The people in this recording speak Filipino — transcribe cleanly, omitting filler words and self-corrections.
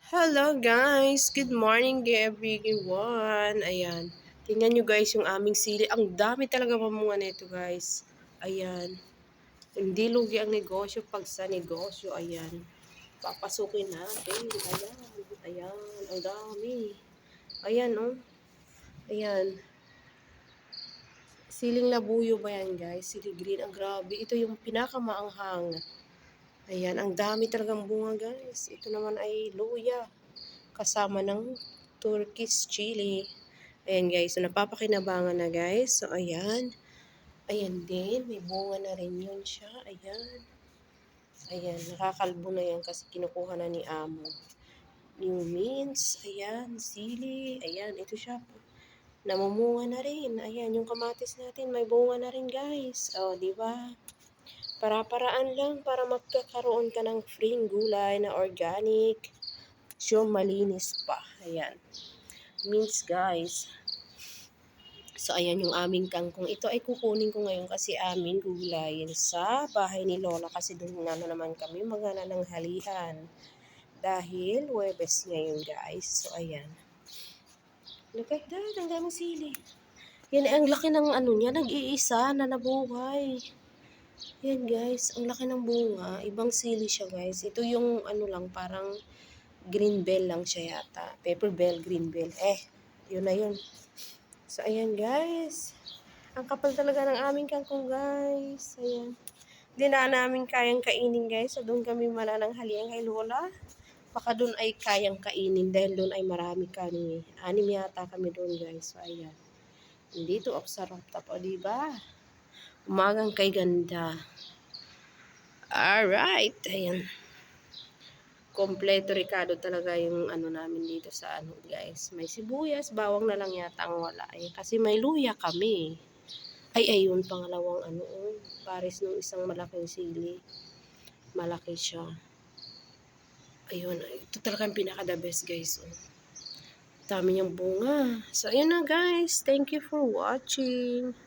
Hello guys! Good morning everyone! Ayan. Tingnan nyo guys yung aming sili. Ang dami talaga mamunga nito guys. Ayan. Hindi lugi ang negosyo pag sa negosyo. Ayan. Papasukin natin. Ayan. Ayan. Ang dami. Ayan oh. Ayan. Siling labuyo ba yan guys? Sili green. Ang grabe. Ito yung pinakamaanghang. Ayan. Ang dami talagang bunga guys. Ito naman ay luya. Kasama ng Turkish chili. Ayan guys, so napapakinabangan na guys. So ayan. Ayan din, may bunga na rin yun siya. Ayan. Ayan, nakakalbo na yan kasi kinukuha na ni Amo. Yung mince, ayan, sili, ayan, ito siya. Namumunga na rin. Ayan, yung kamatis natin, may bunga na rin guys. O, di ba? Para-paraan lang para magkakaroon ka ng free gulay na organic. So, malinis pa. Ayan. Mince guys. So, ayan yung aming kangkong. Ito ay kukunin ko ngayon kasi aming gulayin sa bahay ni Lola. Kasi doon na naman kami magnananghalian. Dahil Huwebes ngayon guys. So, ayan. Look at that. Ang daming sili. Yan ay ang laki ng ano niya. Nag-iisa na nabuhay. Yan guys. Ang laki ng bunga. Ibang sili siya guys. Ito yung ano lang parang green bell lang siya yata. Pepper bell, green bell. Yun na yun. So, ayan guys. Ang kapal talaga ng aming kangkong guys. Ayan. Hindi na namin kayang kainin guys. So, doon kami manananghalian kay Lola. Baka doon ay kayang kainin dahil doon ay marami kami. 6 yata kami doon guys. So, ayan. Dito ako sa rooftop. O, diba? Umagang kay ganda. Alright. Ayan. Kompleto Ricardo talaga yung ano namin dito sa ano guys. May sibuyas, bawang na lang yata ang wala. Kasi may luya kami. Ayun, pangalawang ano, pares ng isang malaking sili. Malaki siya. Ayun, ito talaga yung pinaka-the best guys. Dami niyang bunga. So, ayun na guys. Thank you for watching.